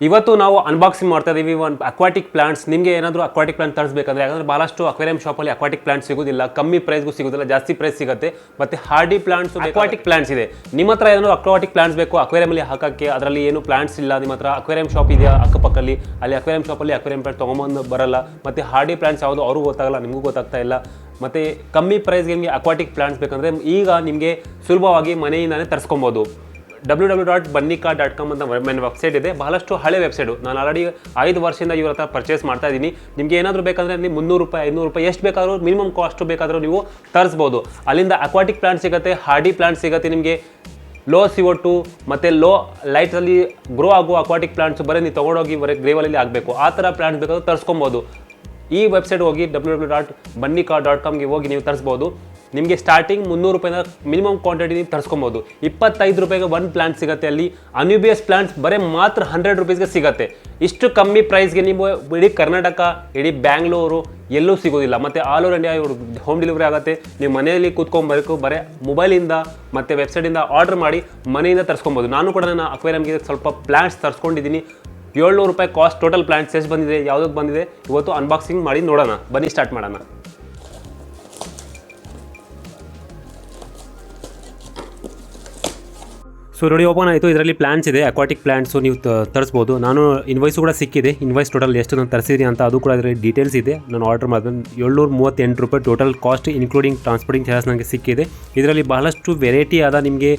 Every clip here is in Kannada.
ಇವತ್ತು ನಾವು ಅನ್ಬಾಕ್ಸಿಂಗ್ ಮಾಡ್ತಾ ಇದೀವಿ ಒಂದು ಅಕ್ವಾಟಿಕ್ ಪ್ಲಾಂಟ್ಸ್. ನಿಮಗೆ ಏನಾದರೂ ಅಕ್ವಾಟಿಕ್ ಪ್ಲಾಂಟ್ ತರಿಸಬೇಕಂದ್ರೆ, ಯಾಕಂದರೆ ಭಾಳಷ್ಟು ಅಕ್ವೇರಿಯಂ ಶಾಪಲ್ಲಿ ಅಕ್ವಾಟಿಕ್ ಪ್ಲಾಂಟ್ ಸಿಗೋದಿಲ್ಲ, ಕಮ್ಮಿ ಪ್ರೈಸ್ಗೂ ಸಿಗೋದಿಲ್ಲ, ಜಾಸ್ತಿ ಪ್ರೈಸ್ ಸಿಗುತ್ತೆ. ಮತ್ತು ಹಾರ್ಡಿ ಪ್ಲಾಂಟ್ಸ್, ಅಕ್ವಾಟಿಕ್ ಪ್ಲಾಂಟ್ಸ್ ಇದೆ. ನಿಮ್ಮ ಹತ್ರ ಏನಾದರೂ ಅಕ್ವಾಟಿಕ್ ಪ್ಲಾಂಟ್ಸ್ ಬೇಕು ಅಕ್ವೇರಿಯಮಲ್ಲಿ ಹಾಕೋಕ್ಕೆ, ಅದರಲ್ಲಿ ಏನು ಪ್ಲಾಂಟ್ಸ್ ಇಲ್ಲ, ನಿಮ್ಮ ಹತ್ರ ಅಕ್ವೇರಿಯಂ ಶಾಪ್ ಇದೆಯಾ ಅಕ್ಕಪಕ್ಕಲ್ಲಿ, ಅಲ್ಲಿ ಅಕ್ವೇರಿಯಂ ಶಾಪಲ್ಲಿ ಅಕ್ವೇರಿಯಂ ಪ್ಲಾಂಟ್ ತೊಗೊಂಬಂದು ಬರಲ್ಲ, ಮತ್ತು ಹಾರ್ಡಿ ಪ್ಲಾಂಟ್ಸ್ ಯಾವುದು ಅವ್ರಿಗೂ ಗೊತ್ತಾಗಲ್ಲ, ನಿಮಗೂ ಗೊತ್ತಾಗ್ತಾ ಇಲ್ಲ. ಮತ್ತು ಕಮ್ಮಿ ಪ್ರೈಸ್ಗೆ ನಿಮಗೆ ಅಕ್ವಾಟಿಕ್ ಪ್ಲಾಂಟ್ಸ್ ಬೇಕಂದರೆ ಈಗ ನಿಮಗೆ ಸುಲಭವಾಗಿ ಮನೆಯಿಂದಲೇ ತರಿಸ್ಕೊಬೋದು. www.bunnyka.com ಅಂತ ನನ್ನ ವೆಬ್ಸೈಟ್ ಇದೆ. ಬಹಳಷ್ಟು ಹಳೆ ವೆಬ್ಸೈಟು. ನಾನು ಆಲ್ರೆಡಿ 5 ವರ್ಷದಿಂದ ಇವ್ರ ಹತ್ರ ಪರ್ಚೇಸ್ ಮಾಡ್ತಾ ಇದ್ದೀನಿ. ನಿಮಗೆ ಏನಾದರೂ ಬೇಕಂದರೆ ನೀವು 300 ರೂಪಾಯಿ 500 ರೂಪಾಯಿ ಎಷ್ಟು ಬೇಕಾದರೂ ಮಿನಿಮಮ್ ಕಾಸ್ಟ್ ಬೇಕಾದರೂ ನೀವು ತರಿಸ್ಬೋದು. ಅಲ್ಲಿಂದ ಅಕ್ವಾಟಿಕ್ ಪ್ಲಾಂಟ್ ಸಿಗುತ್ತೆ, ಹಾರ್ಡಿ ಪ್ಲಾಂಟ್ ಸಿಗುತ್ತೆ. ನಿಮಗೆ ಲೋ CO2 ಮತ್ತು ಲೋ ಲೈಟಲ್ಲಿ ಗ್ರೋ ಆಗುವ ಅಕ್ವಾಟಿಕ್ ಪ್ಲಾಂಟ್ಸ್ ಬರೀ ನೀವು ತೊಗೊಂಡೋಗಿ ಬರೀ ಗ್ರೇವಲಲ್ಲಿ ಆಗಬೇಕು, ಆ ಥರ ಪ್ಲಾಂಟ್ಸ್ ಬೇಕಾದರೂ ತರಿಸ್ಕೊಬೋದು. ಈ ವೆಬ್ಸೈಟ್ ಹೋಗಿ www.bunnyka.comಗೆ ಹೋಗಿ ನೀವು ತರಿಸ್ಬೋದು. ನಿಮಗೆ ಸ್ಟಾರ್ಟಿಂಗ್ 300 ರೂಪಾಯಿನ ಮಿನಿಮಮ್ ಕ್ವಾಂಟಿಟಿ ನೀವು ತರಿಸ್ಕೊಬೋದು. 25 ರೂಪಾಯಿಗೆ ಒಂದು ಪ್ಲಾಂಟ್ ಸಿಗುತ್ತೆ. ಅಲ್ಲಿ ಅನ್ಯೂಬಿಯಸ್ ಪ್ಲಾಂಟ್ಸ್ ಬರೀ ಮಾತ್ರ 100 ರೂಪೀಸ್ಗೆ ಸಿಗುತ್ತೆ. ಇಷ್ಟು ಕಮ್ಮಿ ಪ್ರೈಸ್ಗೆ ನೀವು ಇಡೀ ಕರ್ನಾಟಕ, ಇಡೀ ಬ್ಯಾಂಗ್ಳೂರು ಎಲ್ಲೂ ಸಿಗೋದಿಲ್ಲ. ಮತ್ತು ಆಲ್ ಓವರ್ ಇಂಡಿಯಾ ಇವರು ಹೋಮ್ ಡೆಲಿವರಿ ಆಗುತ್ತೆ. ನೀವು ಮನೆಯಲ್ಲಿ ಕೂತ್ಕೊಂಬರಬೇಕು, ಬರೀ ಮೊಬೈಲಿಂದ ಮತ್ತು ವೆಬ್ಸೈಟಿಂದ ಆರ್ಡರ್ ಮಾಡಿ ಮನೆಯಿಂದ ತರಿಸ್ಕೊಬೋದು. ನಾನು ಕೂಡ ನನ್ನ ಅಕ್ವೇರಿಯಮ್ಗೆ ಸ್ವಲ್ಪ ಪ್ಲಾಂಟ್ಸ್ ತರಿಸ್ಕೊಂಡಿದ್ದೀನಿ. 700 ರೂಪಾಯಿ ಕಾಸ್ಟ್ ಟೋಟಲ್ ಪ್ಲಾಂಟ್ಸ್ ಎಷ್ಟು ಬಂದಿದೆ, ಯಾವುದಕ್ಕೆ ಬಂದಿದೆ ಇವತ್ತು ಅನ್ಬಾಕ್ಸಿಂಗ್ ಮಾಡಿ ನೋಡೋಣ. ಬನ್ನಿ ಸ್ಟಾರ್ಟ್ ಮಾಡೋಣ. ಸೊ ನೋಡಿ, ಓಪನ್ ಆಯಿತು. ಇದರಲ್ಲಿ ಪ್ಲಾಂಟ್ಸ್ ಇದೆ, ಅಕ್ವಾಟಿಕ್ ಪ್ಲಾಂಟ್ಸು ನೀವು ತರಿಸ್ಬೋದು. ನಾನು ಇನ್ವಾಯ್ಸು ಕೂಡ ಸಿಕ್ಕಿದೆ. ಇನ್ವಾಯ್ಸ್ ಟೋಟಲ್ ಎಷ್ಟು ನಾನು ತರಿಸಿದ್ದೀನಿ ಅಂತ ಅದು ಕೂಡ ಇದರಲ್ಲಿ ಡೀಟೇಲ್ಸ್ ಇದೆ. ನಾನು ಆರ್ಡರ್ ಮಾಡಿದ್ರೆ 738 ರೂಪಾಯಿ total cost including transporting charges ನನಗೆ ಸಿಕ್ಕಿದೆ. ಇದರಲ್ಲಿ ಬಹಳಷ್ಟು ವೆರೈಟಿ ಆದ ನಿಮಗೆ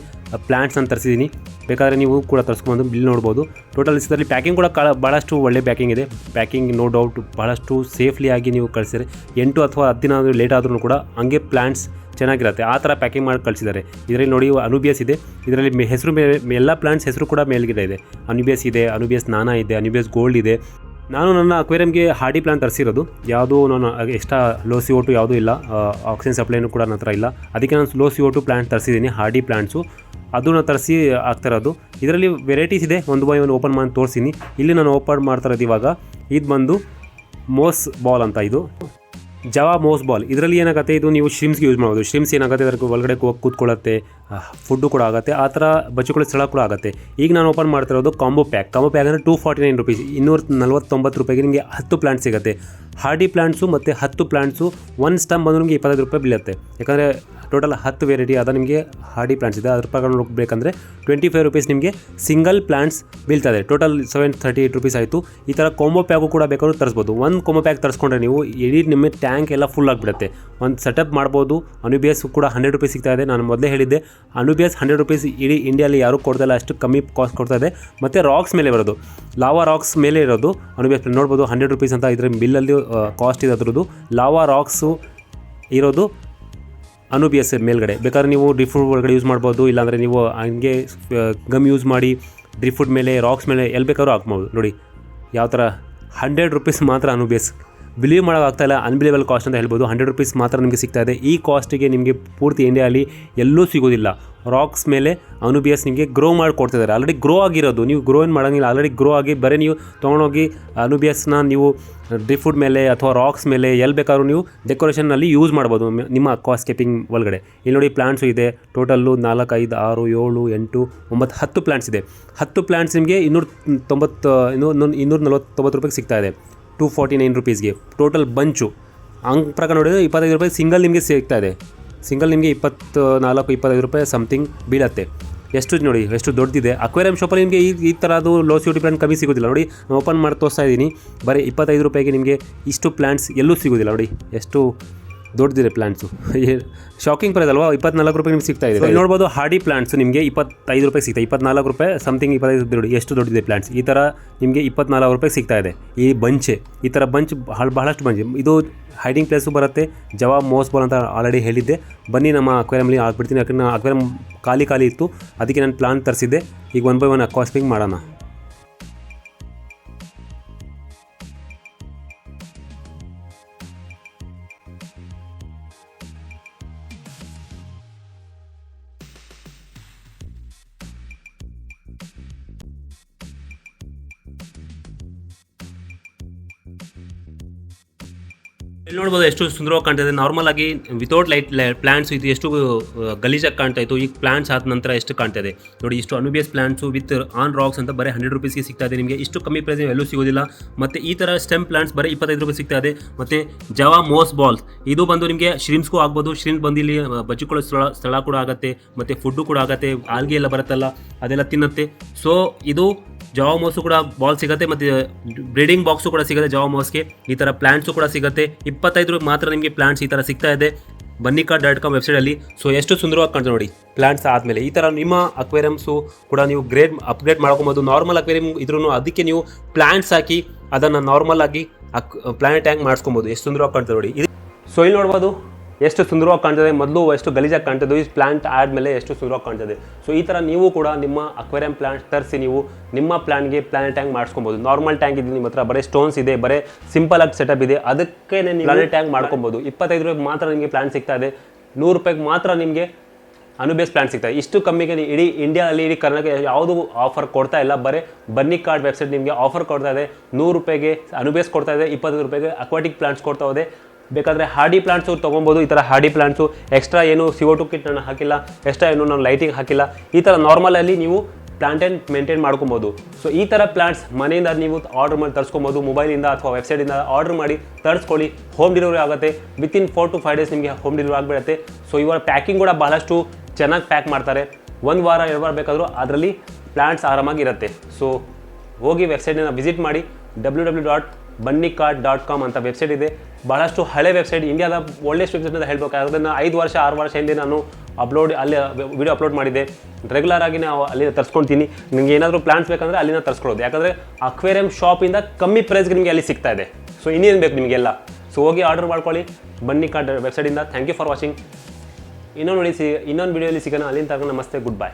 ಪ್ಲಾಂಟ್ಸ್ ಅಂತ ತರಿಸಿದ್ದೀನಿ. ಬೇಕಾದರೆ ನೀವು ಕೂಡ ತರಿಸ್ಕೊಂಡು ಬಿಲ್ ನೋಡ್ಬೋದು. ಟೋಟಲ್ ಇದರಲ್ಲಿ ಪ್ಯಾಕಿಂಗ್ ಕೂಡ ಭಾಳಷ್ಟು ಒಳ್ಳೆ ಪ್ಯಾಕಿಂಗ್ ಇದೆ. ಪ್ಯಾಕಿಂಗ್ ನೋ ಡೌಟ್ ಭಾಳಷ್ಟು ಸೇಫ್ಲಿ ಆಗಿ ನೀವು ಕಳಿಸಿದರೆ 8 ಅಥವಾ 10 ದಿನ ಲೇಟ್ ಆದ್ರೂ ಕೂಡ ಹಂಗೆ ಪ್ಲಾಂಟ್ಸ್ ಚೆನ್ನಾಗಿರುತ್ತೆ, ಆ ಥರ ಪ್ಯಾಕಿಂಗ್ ಮಾಡಿ ಕಳಿಸಿದ್ದಾರೆ. ಇದರಲ್ಲಿ ನೋಡಿ ಅನುಬಿಯಸ್ ಇದೆ. ಇದರಲ್ಲಿ ಹೆಸರು ಎಲ್ಲ ಪ್ಲಾಂಟ್ಸ್ ಹೆಸರು ಕೂಡ ಮೇಲ್ಗಡೆ ಇದೆ. ಅನುಬಿಯಸ್ ಇದೆ, ಅನುಬಿಯಸ್ ನಾನಾ ಇದೆ, ಅನುಬಿಯಸ್ ಗೋಲ್ಡ್ ಇದೆ. ನಾನು ನನ್ನ ಅಕ್ವೇರಿಯಮ್ಗೆ ಹಾರ್ಡಿ ಪ್ಲಾಂಟ್ ತರಿಸಿರೋದು. ಯಾವುದೂ ನಾನು ಎಕ್ಸ್ಟ್ರಾ ಲೋ CO2 ಯಾವುದೂ ಇಲ್ಲ, ಆಕ್ಸಿಜನ್ ಸಪ್ಲೈನೂ ಕೂಡ ನನ್ನ ಹತ್ರ ಇಲ್ಲ. ಅದಕ್ಕೆ ನಾನು ಲೋ CO2 ಪ್ಲಾಂಟ್ ತರಿಸಿದ್ದೀನಿ, ಹಾರ್ಡಿ ಪ್ಲಾಂಟ್ಸು. ಅದನ್ನು ತರಿಸಿ ಆಗ್ತಿರೋದು. ಇದರಲ್ಲಿ ವೆರೈಟೀಸ್ ಇದೆ. ಒಂದು ಬೈ ಒಂದು ಓಪನ್ ಮಾಡಿ ತೋರಿಸ್ತೀನಿ. ಇಲ್ಲಿ ನಾನು ಓಪನ್ ಮಾಡ್ತಾ ಇರೋದು ಇವಾಗ. ಇದು ಬಂದು ಮೋಸ್ ಬಾಲ್ ಅಂತ, ಇದು ಜವಾ ಮೋಸ್ ಬಾಲ್. ಇದರಲ್ಲಿ ಏನಾಗುತ್ತೆ, ಇದು ನೀವು ಶ್ರಿಮ್ಸ್ಗೆ ಯೂಸ್ ಮಾಡ್ಬೋದು. ಶ್ರಿಮ್ಸ್ ಏನಾಗುತ್ತೆ, ಅದಕ್ಕೆ ಒಳಗಡೆ ಹೋಗಿ ಕೂತ್ಕೊಳ್ಳುತ್ತೆ, ಫುಡ್ಡು ಕೂಡ ಆಗುತ್ತೆ, ಆ ಥರ ಬಚ್ಚಿಕೊಳ್ಳೋ ಸ್ಥಳ ಕೂಡ ಆಗುತ್ತೆ. ಈಗ ನಾನು ಓಪನ್ ಮಾಡ್ತಿರೋದು ಕಾಂಬೋ ಪ್ಯಾಕ್. ಕಾಂಬೋ ಪ್ಯಾಕ್ ಅಂದರೆ 249 ರೂಪೀಸ್, 249 ರೂಪಾಯಿಗೆ ನಿಮಗೆ 10 ಪ್ಲಾಂಟ್ ಸಿಗುತ್ತೆ. ಹಾರ್ಡಿ ಪ್ಲಾಂಟ್ಸು ಮತ್ತು 10 ಪ್ಲಾಂಟ್ಸು ಒಂದು ಸ್ಟಮ್ ಬಂದು ನಿಮಗೆ 25 ರೂಪಾಯಿ ಬೀಳುತ್ತೆ. ಯಾಕಂದರೆ ಟೋಟಲ್ 10 ವೆರೈಟಿ ಆದ ನಿಮಗೆ ಹಾರ್ಡಿ ಪ್ಲಾಂಟ್ಸ್ ಇದೆ. ಅದ್ರ ಪ್ರಕಾರ ಹೋಗಬೇಕಂದ್ರೆ 25 ರೂಪೀಸ್ ನಿಮಗೆ ಸಿಂಗಲ್ ಪ್ಲಾಂಟ್ಸ್ ಬೀಳ್ತದೆ. ಟೋಟಲ್ 738 ರೂಪೀಸ್ ಆಯಿತು. ಈ ಥರ ಕಾಂಬೋ ಪ್ಯಾಕು ಕೂಡ ಬೇಕಾದ್ರೂ ತರಿಸ್ಬೋದು. ಒಂದು ಕಾಂಬೋ ಪ್ಯಾಕ್ ತರಿಸ್ಕೊಂಡ್ರೆ ನೀವು ಇಡೀ ನಿಮ್ಮ ಟ್ಯಾಂಕ್ ಎಲ್ಲ ಫುಲ್ ಆಗಿಬಿಡುತ್ತೆ. ಒಂದು ಸೆಟಪ್ ಮಾಡ್ಬೋದು. ಅನುಬಿಯಸ್ ಕೂಡ 100 ರೂಪೀಸ್ ಸಿಗ್ತಾ ಇದೆ. ನಾನು ಮೊದಲೇ ಹೇಳಿದ್ದೆ, ಅನುಬಿಯಸ್ 100 ರೂಪೀಸ್ ಇಡೀ ಇಂಡಿಯಲ್ಲಿ ಯಾರೂ ಕೊಡ್ದಲ್ಲ, ಅಷ್ಟು ಕಮ್ಮಿ ಕಾಸ್ಟ್ ಕೊಡ್ತಾ ಇದೆ. ಮತ್ತು ರಾಕ್ಸ್ ಮೇಲೆ ಬರೋದು, ಲಾವಾ ರಾಕ್ಸ್ ಮೇಲೆ ಇರೋದು ಅನುಬಿಯಸ್ ನೋಡ್ಬೋದು. 100 ರೂಪೀಸ್ ಅಂತ ಇದರ ಬಿಲ್ಲಲ್ಲಿ ಕಾಸ್ಟ್ ಇದೆ ಅದರದ್ದು. ಲಾವಾ ರಾಕ್ಸು ಇರೋದು ಅನುಬಿಯಸ್ ಮೇಲ್ಗಡೆ. ಬೇಕಾದ್ರೆ ನೀವು ಡ್ರೈ ಫ್ರೂಟ್ ಒಳಗಡೆ ಯೂಸ್ ಮಾಡ್ಬೋದು, ಇಲ್ಲಾಂದರೆ ನೀವು ಹಂಗೆ ಗಮ್ ಯೂಸ್ ಮಾಡಿ ಡ್ರೈ ಫ್ರೂಟ್ ಮೇಲೆ, ರಾಕ್ಸ್ ಮೇಲೆ ಎಲ್ಲಿ ಬೇಕಾದ್ರೂ ಹಾಕ್ಬೋದು. ನೋಡಿ ಯಾವ ಥರ 100 ರೂಪೀಸ್ ಮಾತ್ರ ಅನುಬಿಯಸ್. ಬಿಲೀವ್ ಮಾಡೋಕ್ಕಾಗ್ತಾಯಿಲ್ಲ, ಅನ್ಬಿಲೀವಬಲ್ ಕಾಸ್ಟ್ ಅಂತ ಹೇಳ್ಬೋದು. 100 ರೂಪೀಸ್ ಮಾತ್ರ ನಿಮಗೆ ಸಿಗ್ತಾ ಇದೆ. ಈ ಕಾಸ್ಟಿಗೆ ನಿಮಗೆ ಪೂರ್ತಿ ಇಂಡಿಯಾದಲ್ಲಿ ಎಲ್ಲೂ ಸಿಗೋದಿಲ್ಲ. ರಾಕ್ಸ್ ಮೇಲೆ ಅನುಬಿಯಸ್ ನಿಮಗೆ ಗ್ರೋ ಮಾಡಿ ಕೊಡ್ತಿದ್ದಾರೆ. ಆಲ್ರೆಡಿ ಗ್ರೋ ಆಗಿರೋದು, ನೀವು ಗ್ರೋ ಏನು ಮಾಡೋಂಗಿಲ್ಲ, ಆಲ್ರೆಡಿ ಗ್ರೋ ಆಗಿ ಬರೀ ನೀವು ತೊಗೊಂಡೋಗಿ ಅನುಬಿಯಸ್ನ ನೀವು ಡ್ರೈ ಫ್ರೂಟ್ ಮೇಲೆ ಅಥವಾ ರಾಕ್ಸ್ ಮೇಲೆ ಎಲ್ಲಿ ಬೇಕಾದ್ರೂ ನೀವು ಡೆಕೋರೇಷನ್ನಲ್ಲಿ ಯೂಸ್ ಮಾಡ್ಬೋದು ನಿಮ್ಮ ಅಕ್ವಾಸ್ಕೇಪಿಂಗ್ ಒಳಗಡೆ. ಇಲ್ಲಿ ನೋಡಿ ಪ್ಲಾಂಟ್ಸು ಇದೆ. ಟೋಟಲ್ಲು 4, 5, 6, 7, 8, 9, 10 ಪ್ಲಾಂಟ್ಸ್ ಇದೆ. 10 ಪ್ಲಾಂಟ್ಸ್ ನಿಮಗೆ 249 ರೂಪಾಯಿಗೆ ಸಿಗ್ತಾ ಇದೆ. 249 ರೂಪೀಸ್ಗೆ ಟೋಟಲ್ ಬಂಚು. ಹಂಗೆ ಪ್ರಕಾರ ನೋಡಿದರೆ 25 ರೂಪಾಯಿ ಸಿಂಗಲ್ ನಿಮಗೆ ಸಿಗ್ತಾ ಇದೆ. ಸಿಂಗಲ್ ನಿಮಗೆ 24-25 ರೂಪಾಯಿ ಸಮಥಿಂಗ್ ಬೀಳತ್ತೆ. ಎಷ್ಟು ನೋಡಿ ಎಷ್ಟು ದೊಡ್ಡದಿದೆ. ಅಕ್ವೇರಿಯಂ ಶಾಪಲ್ಲಿ ನಿಮಗೆ ಈ ಥರದ್ದು ಲೋ CO2 ಪ್ಲಾಂಟ್ ಕಮ್ಮಿ ಸಿಗೋದಿಲ್ಲ. ನೋಡಿ ನಾನು ಓಪನ್ ಮಾಡಿ ತೋರಿಸ್ತಾ ಇದ್ದೀನಿ. ಬರೀ 25 ರೂಪಾಯಿಗೆ ನಿಮಗೆ ಇಷ್ಟು ಪ್ಲಾಂಟ್ಸ್ ಎಲ್ಲೂ ಸಿಗೋದಿಲ್ಲ. ನೋಡಿ ಎಷ್ಟು ದೊಡ್ಡದಿದೆ ಪ್ಲಾಂಟ್ಸು. ಶಾಕಿಂಗ್ ಪ್ರೈಸ್ ಅಲ್ವಾ, 24 ರೂಪಾಯಿ ನಿಮ್ಗೆ ಸಿಗ್ತಾ ಇದೆ. ನೋಡ್ಬೋದು ಹಾರ್ಡಿ ಪ್ಲಾಂಟ್ಸ್ ನಿಮಗೆ 25 ರೂಪಾಯಿ ಸಿಗ್ತಾ, 24 ರೂಪಾಯಿ ಸಮಥಿಂಗ್ 25 ನೋಡಿ ಎಷ್ಟು ದೊಡ್ಡದಿದೆ ಪ್ಲಾಂಟ್ಸ್. ಈ ಥರ ನಿಮಗೆ 24 ರೂಪಾಯಿ ಸಿಗ್ತಾ ಇದೆ. ಈ ಬಂಚೆ, ಈ ಥರ ಬಂಚ್ ಬಹಳಷ್ಟು ಬಂಚ್. ಇದು ಹೈಡಿಂಗ್ ಪ್ಲೇಸು ಬರುತ್ತೆ. ಜವಾ ಮೋಸ್ ಬಾಲ್ ಅಂತ ಆಲ್ರೆಡಿ ಹೇಳಿದ್ದೆ. ಬನ್ನಿ ನಮ್ಮ ಅಕ್ವೇರಿಯಮ್ಲಿ ಹಾಕ್ಬಿಡ್ತೀನಿ. ಯಾಕಂದರೆ ಅಕ್ವೇರಿಯಮ್ ಖಾಲಿ ಇತ್ತು, ಅದಕ್ಕೆ ನಾನು ಪ್ಲಾಂಟ್ ತರಿಸಿದ್ದೆ. ಈಗ 1 ಬೈ 1 ಅಕ್ವಾಸ್ಪಿಂಗ್ ಮಾಡೋಣ. ಇಲ್ಲಿ ನೋಡ್ಬೋದು ಎಷ್ಟು ಸುಂದರವಾಗಿ ಕಾಣ್ತಾ ಇದೆ. ನಾರ್ಮಲ್ ಆಗಿ ವಿತೌಟ್ ಲೈಟ್ ಪ್ಲಾಂಟ್ಸ್ ಇದು ಎಷ್ಟು ಗಲೀಜಾಗಿ ಕಾಣ್ತಾ ಇತ್ತು, ಈಗ ಪ್ಲಾಂಟ್ಸ್ ಆದ ನಂತರ ಎಷ್ಟು ಕಾಣ್ತಾ ಇದೆ ನೋಡಿ. ಇಷ್ಟು ಅನುಬಿಯಸ್ ಪ್ಲಾಂಟ್ಸು ವಿತ್ ಆನ್ ರಾಕ್ಸ್ ಅಂತ ಬರೀ 100 ರುಪೀಸ್ಗೆ ಸಿಗ್ತಾ ಇದೆ ನಿಮಗೆ. ಇಷ್ಟು ಕಮ್ಮಿ ಪ್ರೈಸ್ ಎಲ್ಲೂ ಸಿಗೋದಿಲ್ಲ. ಮತ್ತು ಈ ಥರ ಸ್ಟೆಮ್ ಪ್ಲಾಂಟ್ಸ್ ಬರೀ 25 ರೂಪಾಯಿ ಸಿಗ್ತಾ ಇದೆ. ಮತ್ತು ಜವಾ ಮೋಸ್ ಬಾಲ್ಸ್ ಇದು ಬಂದು ನಿಮಗೆ ಶ್ರಿಂಪ್ಸ್ಗೂ ಆಗ್ಬೋದು. ಶ್ರಿಂಪ್ಸ್ ಬಂದು ಇಲ್ಲಿ ಬಚ್ಚಿಕೊಳ್ಳೋ ಸ್ಥಳ ಕೂಡ ಆಗುತ್ತೆ, ಮತ್ತು ಫುಡ್ಡು ಕೂಡ ಆಗುತ್ತೆ. ಆಲ್ಗೆ ಎಲ್ಲ ಬರುತ್ತಲ್ಲ ಅದೆಲ್ಲ ತಿನ್ನುತ್ತೆ. ಸೊ ಇದು ಜಾವಾ ಮೋಸು ಕೂಡ ಬಾಲ್ ಸಿಗುತ್ತೆ, ಮತ್ತು ಬ್ರೀಡಿಂಗ್ ಬಾಕ್ಸು ಕೂಡ ಸಿಗುತ್ತೆ ಜಾವಾ ಮೋಸ್ಗೆ. ಈ ಥರ ಪ್ಲಾಂಟ್ಸು ಕೂಡ ಸಿಗುತ್ತೆ. 25 ರೂಪಾಯಿ ಮಾತ್ರ ನಿಮಗೆ ಪ್ಲಾಂಟ್ಸ್ ಈ ಥರ ಸಿಗ್ತಾ ಇದೆ ಬನ್ನಿಕಾರ್ಡ್.com ವೆಬ್ಸೈಟಲ್ಲಿ. ಸೊ ಎಷ್ಟು ಸುಂದರವಾಗಿ ಕಾಣ್ತದೆ ನೋಡಿ ಪ್ಲಾಂಟ್ಸ್ ಆದಮೇಲೆ. ಈ ಥರ ನಿಮ್ಮ ಅಕ್ವೇರಿಯಮ್ಸು ಕೂಡ ನೀವು ಅಪ್ಗ್ರೇಡ್ ಮಾಡ್ಕೊಬೋದು. ನಾರ್ಮಲ್ ಅಕ್ವೇರಿಯಮ್ ಇದ್ರೂ ಅದಕ್ಕೆ ನೀವು ಪ್ಲಾಂಟ್ಸ್ ಹಾಕಿ ಅದನ್ನು ನಾರ್ಮಲ್ ಆಗಿ ಪ್ಲಾಂಟ್ ಟ್ಯಾಂಕ್ ಮಾಡಿಸ್ಕೊಬೋದು. ಎಷ್ಟು ಸುಂದರವಾಗಿ ಕಾಣ್ತದೆ ನೋಡಿ ಇದು. ಸೊ ಇಲ್ಲಿ ನೋಡ್ಬೋದು ಎಷ್ಟು ಸುಂದರವಾಗಿ ಕಾಣ್ತದೆ. ಮೊದಲು ಎಷ್ಟು ಗಲೀಜಾಗಿ ಕಾಣ್ತದೆ, ಈ ಪ್ಲಾಂಟ್ ಆದಮೇಲೆ ಎಷ್ಟು ಸುಂದರವಾಗಿ ಕಾಣ್ತದೆ. ಸೊ ಈ ಥರ ನೀವು ಕೂಡ ನಿಮ್ಮ ಅಕ್ವೇರಿಯಂ ಪ್ಲಾಂಟ್ ತರಿಸಿ ನೀವು ನಿಮ್ಮ ಪ್ಲಾಂಟ್ಗೆ ಪ್ಲಾನೆಟ್ ಟ್ಯಾಂಕ್ ಮಾಡಿಸ್ಕೊಬೋದು. ನಾರ್ಮಲ್ ಟ್ಯಾಂಕ್ ಇದೆ ನಿಮ್ಮ ಹತ್ರ, ಬರೀ ಸ್ಟೋನ್ಸ್ ಇದೆ, ಬರೀ ಸಿಂಪಲ್ ಆಗಿ ಸೆಟಪ್ ಇದೆ, ಅದಕ್ಕೆ ನೀವು ಪ್ಲಾನೆಟ್ ಟ್ಯಾಂಕ್ ಮಾಡ್ಕೊಬೋದು. 25 ರೂಪಾಯಿಗೆ ಮಾತ್ರ ನಿಮಗೆ ಪ್ಲಾಂಟ್ ಸಿಗ್ತಾ ಇದೆ. 100 ರೂಪಾಯಿಗೆ ಮಾತ್ರ ನಿಮಗೆ ಅನುಬೇಸ್ ಪ್ಲಾಂಟ್ ಸಿಗ್ತದೆ. ಇಷ್ಟು ಕಮ್ಮಿಗೆ ಇಡೀ ಇಂಡಿಯಾದಲ್ಲಿ ಇಡೀ ಕರ್ನಾಟಕ ಯಾವುದು ಆಫರ್ ಕೊಡ್ತಾ ಇಲ್ಲ. ಬರೀ ಬನ್ನಿಕಾರ್ಡ್ ವೆಬ್ಸೈಟ್ ನಿಮಗೆ ಆಫರ್ ಕೊಡ್ತಾ ಇದೆ. 100 ರೂಪಾಯಿಗೆ ಅನುಬೇಸ್ ಕೊಡ್ತಾ ಇದೆ, 25 ರೂಪಾಯಿಗೆ ಅಕ್ವಾಟಿಕ್ ಪ್ಲಾಂಟ್ಸ್ ಕೊಡ್ತಾ ಇದೆ. ಬೇಕಾದರೆ ಹಾರ್ಡಿ ಪ್ಲಾಂಟ್ಸು ತೊಗೊಬೋದು. ಈ ಥರ ಹಾರ್ಡಿ ಪ್ಲಾಂಟ್ಸು ಎಕ್ಸ್ಟ್ರಾ ಏನು CO2 ಕಿಟ್ ನಾನು ಹಾಕಿಲ್ಲ, ಎಕ್ಸ್ಟ್ರಾ ಏನು ನಾನು ಲೈಟಿಂಗ್ ಹಾಕಿಲ್ಲ. ಈ ಥರ ನಾರ್ಮಲಲ್ಲಿ ನೀವು ಪ್ಲಾಂಟನ್ನು ಮೇಂಟೈನ್ ಮಾಡ್ಕೊಬೋದು. ಸೊ ಈ ಥರ ಪ್ಲಾಂಟ್ಸ್ ಮನೆಯಿಂದ ನೀವು ಆರ್ಡರ್ ಮಾಡಿ ತರಿಸ್ಕೊಬೋದು. ಮೊಬೈಲಿಂದ ಅಥವಾ ವೆಬ್ಸೈಟಿಂದ ಆರ್ಡರ್ ಮಾಡಿ ತರಿಸ್ಕೊಳ್ಳಿ. ಹೋಮ್ ಡೆಲಿವರಿ ಆಗುತ್ತೆ. ವಿತಿನ್ 4 to 5 ಡೇಸ್ ನಿಮಗೆ ಹೋಮ್ ಡೆಲಿವರಿ ಆಗಿಬಿಡುತ್ತೆ. ಸೊ ಇವರ ಪ್ಯಾಕಿಂಗ್ ಕೂಡ ಬಹಳಷ್ಟು ಚೆನ್ನಾಗಿ ಪ್ಯಾಕ್ ಮಾಡ್ತಾರೆ. 1 ವಾರ 2 ವಾರ ಬೇಕಾದರೂ ಅದರಲ್ಲಿ ಪ್ಲಾಂಟ್ಸ್ ಆರಾಮಾಗಿರುತ್ತೆ. ಸೊ ಹೋಗಿ ವೆಬ್ಸೈಟನ್ನು ವಿಸಿಟ್ ಮಾಡಿ. www.bunnycart.com ಅಂತ ವೆಬ್ಸೈಟ್ ಇದೆ. ಬಹಳಷ್ಟು ಹಳೆ ವೆಬ್ಸೈಟ್, ಇಂಡಿಯಾದ ಒಳ್ಳೆಯಷ್ಟು ವೆಬ್ಸೈಟ್ ಅಂತ ಹೇಳ್ಬೇಕು. ಅದನ್ನು 5 ವರ್ಷ 6 ವರ್ಷ ಹಿಂದೆ ನಾನು ಅಲ್ಲಿ ವಿಡಿಯೋ ಅಪ್ಲೋಡ್ ಮಾಡಿದ್ದೆ. ರೆಗ್ಯುಲರ್ ಆಗಿ ನಾವು ಅಲ್ಲಿಂದ ತರಿಸ್ಕೊಳ್ತೀನಿ. ನಿಮಗೆ ಏನಾದರೂ ಪ್ಲಾಂಟ್ಸ್ ಬೇಕಂದರೆ ಅಲ್ಲಿಂದ ತರಿಸ್ಕೊಳ್ಳೋದು. ಯಾಕಂದರೆ ಅಕ್ವೇರಿಯಂ ಶಾಪಿಂದ ಕಮ್ಮಿ ಪ್ರೈಸ್ಗೆ ನಿಮಗೆ ಅಲ್ಲಿ ಸಿಗ್ತಾ ಇದೆ. ಸೊ ಇನ್ನೇನು ಬೇಕು ನಿಮಗೆಲ್ಲ. ಸೊ ಹೋಗಿ ಆರ್ಡರ್ ಮಾಡ್ಕೊಳ್ಳಿ ಬನ್ನಿಕಾರ್ಡ್ ವೆಬ್ಸೈಟಿಂದ. Thank you for watching. ಇನ್ನೊಂದು ವಿಡಿಯೋಲಿ ಸಿಗೋಣ. ಅಲ್ಲಿಂದ ತನಕ ನಮಸ್ತೆ, ಗುಡ್ ಬೈ.